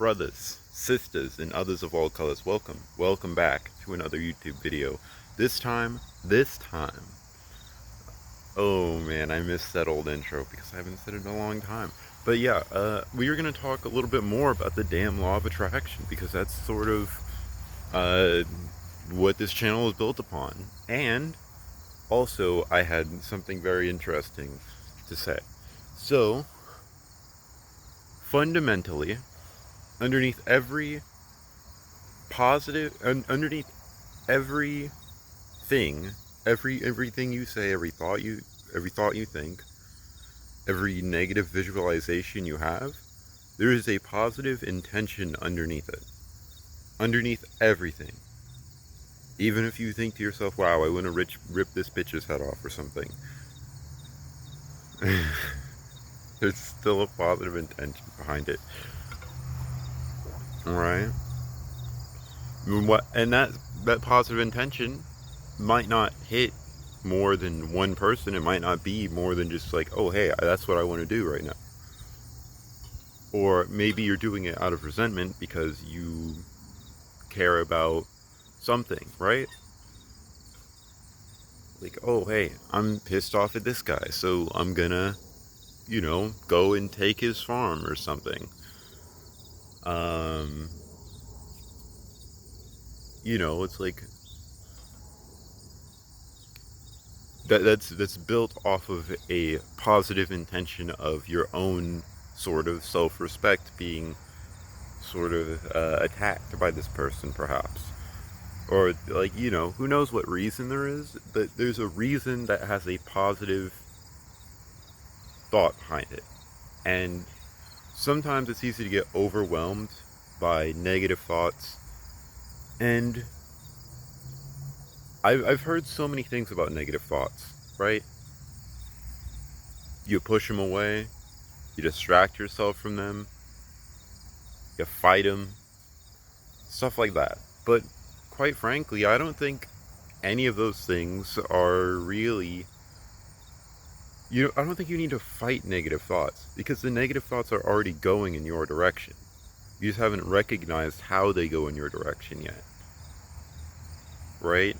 brothers, sisters, and others of all colors, welcome back to another YouTube video. This time, oh man, I missed that old intro because I haven't said it in a long time. But yeah, we are going to talk a little bit more about the damn law of attraction because that's sort of uh, what this channel is built upon. And also, I had something very interesting to say. So, fundamentally, underneath every underneath everything, everything you say, every thought you think, every negative visualization you have, there is a positive intention underneath it. Underneath everything. Even if you think to yourself, wow, I want to rip this bitch's head off or something. There's still a positive intention behind it. Alright? And that positive intention might not hit more than one person. It might not be more than just like, oh hey, that's what I want to do right now. Or maybe you're doing it out of resentment because you care about something, right? Like, oh hey, I'm pissed off at this guy, so I'm gonna, go and take his farm or something. It's like that's built off of a positive intention of your own sort of self-respect being sort of attacked by this person, perhaps. Or, like, who knows what reason there is, but there's a reason that has a positive thought behind it. And sometimes it's easy to get overwhelmed by negative thoughts. And I've heard so many things about negative thoughts, right? You push them away, you distract yourself from them, you fight them, stuff like that. But quite frankly, I don't think any of those things are really... I don't think you need to fight negative thoughts, because the negative thoughts are already going in your direction. You just haven't recognized how they go in your direction yet. Right?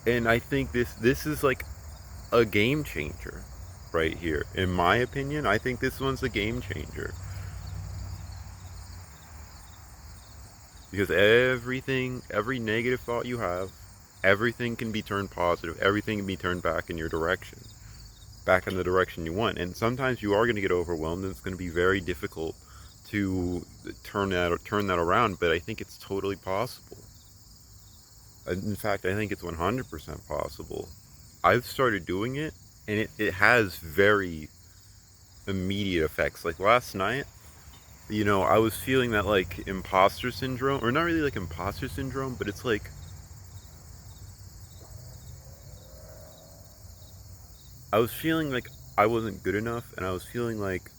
And I think this is like a game changer right here. In my opinion, I think this one's a game changer. Because every negative thought you have, everything can be turned positive. Everything can be turned back in your direction. Back in the direction you want. And sometimes you are going to get overwhelmed, and it's going to be very difficult to turn that around, but I think it's totally possible. In fact, I think it's 100% possible. I've started doing it, and it has very immediate effects. Like last night, I was feeling that like imposter syndrome, or not really like imposter syndrome, but it's like I was feeling like I wasn't good enough, and I was feeling like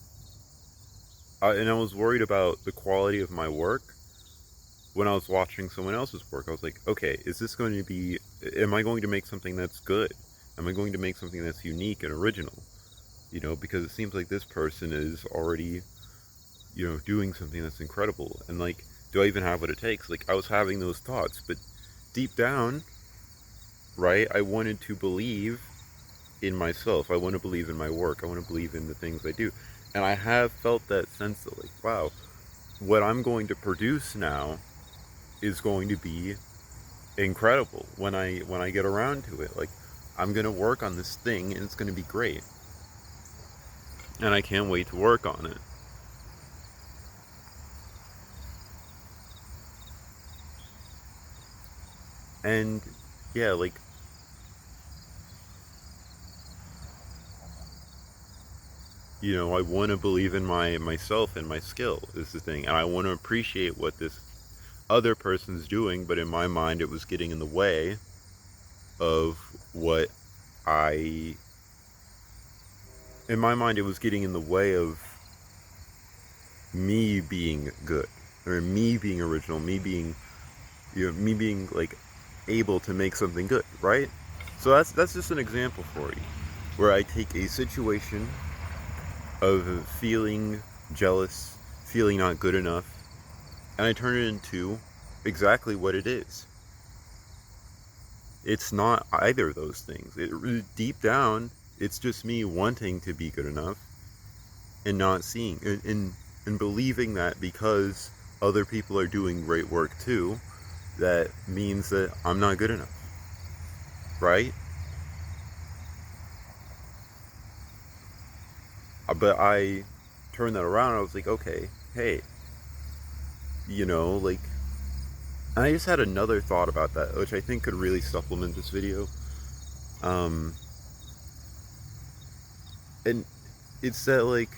and I was worried about the quality of my work when I was watching someone else's work. I was like, okay, am I going to make something that's good? Am I going to make something that's unique and original? Because it seems like this person is already, doing something that's incredible. And like, do I even have what it takes? Like, I was having those thoughts, but deep down, right, I wanted to believe in myself. I want to believe in my work. I want to believe in the things I do. And I have felt that sense that like, wow, what I'm going to produce now is going to be incredible when I get around to it. Like, I'm going to work on this thing and it's going to be great. And I can't wait to work on it. And yeah, like, I want to believe in myself and my skill is the thing. And I want to appreciate what this other person's doing, but in my mind it was getting in the way of what in my mind it was getting in the way of me being good, or me being original, me being like able to make something good, right? So that's just an example for you, where I take a situation of feeling jealous, feeling not good enough, and I turn it into exactly what it is. It's not either of those things. Deep down, it's just me wanting to be good enough and not seeing and believing that because other people are doing great work too, that means that I'm not good enough, right? But I turned that around and I was like, okay, hey, like, and I just had another thought about that, which I think could really supplement this video. Um, and it's that, like,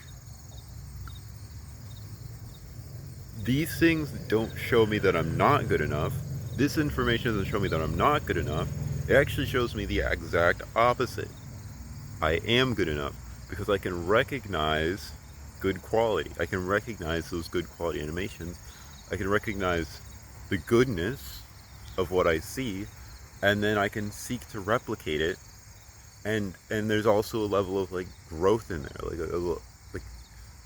these things don't show me that I'm not good enough. This information doesn't show me that I'm not good enough. It actually shows me the exact opposite. I am good enough because I can recognize good quality. I can recognize those good quality animations. I can recognize the goodness of what I see, and then I can seek to replicate it. And there's also a level of like growth in there, like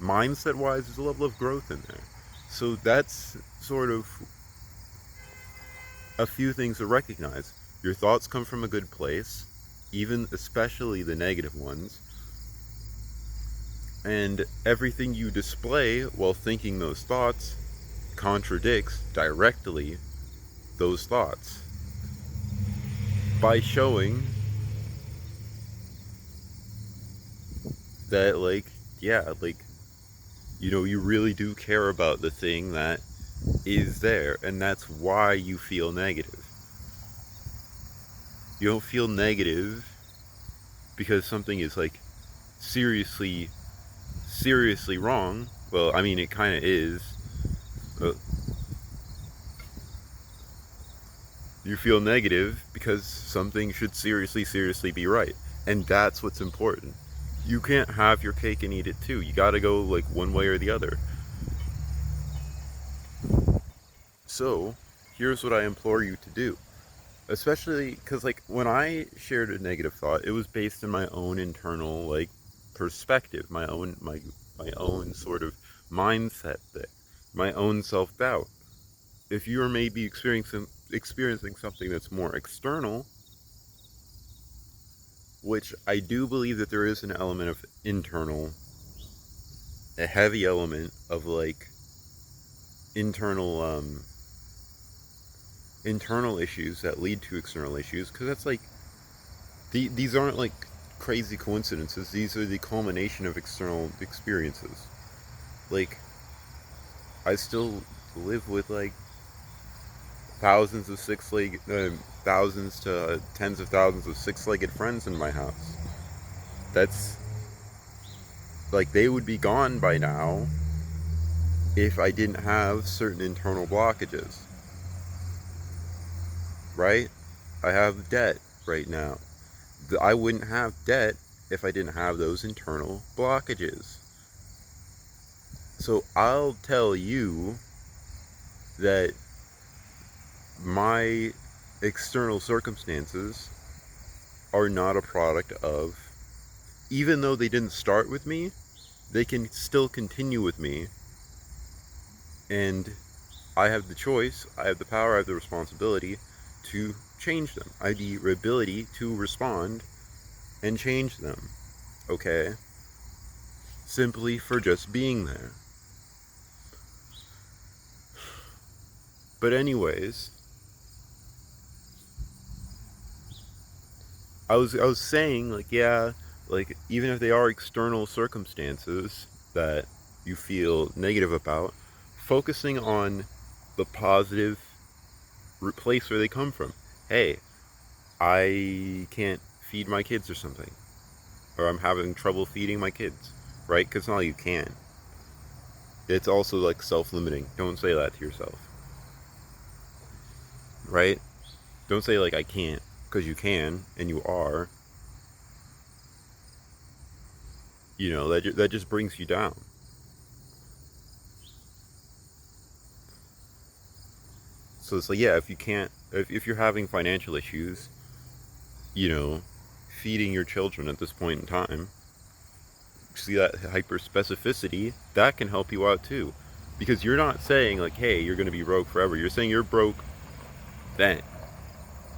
mindset wise, there's a level of growth in there. So that's sort of a few things to recognize. Your thoughts come from a good place, even especially the negative ones. And everything you display while thinking those thoughts contradicts directly those thoughts by showing that, like, yeah, like, you really do care about the thing that is there, and that's why you feel negative. You don't feel negative because something is, like, seriously wrong. Well, I mean, it kind of is. You feel negative because something should seriously be right. And that's what's important. You can't have your cake and eat it too. You gotta go, like, one way or the other. So, here's what I implore you to do. Especially because, like, when I shared a negative thought, it was based in my own internal, like, perspective, my own sort of mindset thing, my own self-doubt. If you're maybe experiencing something that's more external, which I do believe that there is an element of internal, a heavy element of, like, internal internal issues that lead to external issues, because that's like these aren't like crazy coincidences. These are the culmination of external experiences. Like, I still live with, like, thousands of thousands to tens of thousands of six-legged friends in my house. That's like, they would be gone by now if I didn't have certain internal blockages, right? I have debt right now. I wouldn't have debt if I didn't have those internal blockages. So I'll tell you that my external circumstances are not a product of, even though they didn't start with me, they can still continue with me. And I have the choice, I have the power, I have the responsibility to change them. I have the ability to respond and change them. Okay? Simply for just being there. But anyways, I was saying, like, yeah, like, even if they are external circumstances that you feel negative about, focusing on the positive place where they come from. Hey, I can't feed my kids or something, or I'm having trouble feeding my kids, right? Because not all you can. It's also, like, self-limiting. Don't say that to yourself, right? Don't say, like, I can't, because you can and you are. That just brings you down. So it's like, yeah, if you can't, if you're having financial issues, you know, feeding your children at this point in time, see that hyper specificity, that can help you out too. Because you're not saying like, hey, you're going to be broke forever. You're saying you're broke then.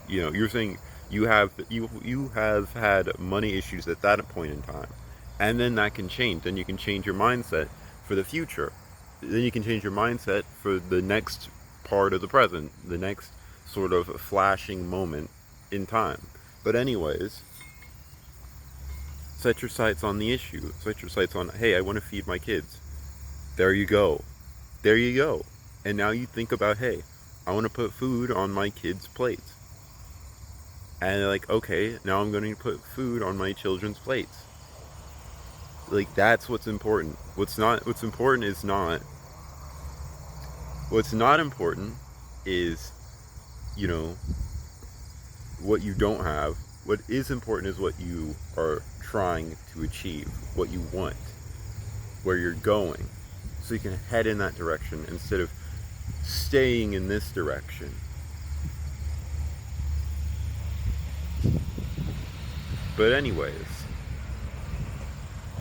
You're saying you have had money issues at that point in time. And then that can change. Then you can change your mindset for the future. Then you can change your mindset for the next part of the present, the next sort of flashing moment in time. But anyways, set your sights on the issue. Set your sights on, hey, I want to feed my kids. There you go. There you go. And now you think about, hey, I want to put food on my kids' plates. And like, okay, now I'm going to put food on my children's plates. Like, that's what's important. What's important is not, what's not important is, you know, what you don't have. What is important is what you are trying to achieve, what you want, where you're going. So you can head in that direction instead of staying in this direction. But anyways,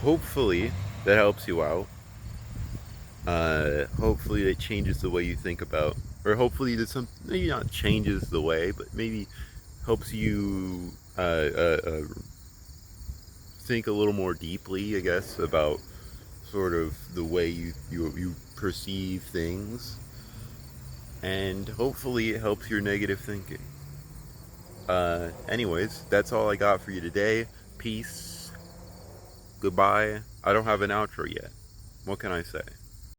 hopefully that helps you out. Hopefully it changes the way you think about, or hopefully that maybe not changes the way, but maybe helps you think a little more deeply, I guess, about sort of the way you perceive things, and hopefully it helps your negative thinking. Anyways, that's all I got for you today. Peace. Goodbye. I don't have an outro yet. What can I say?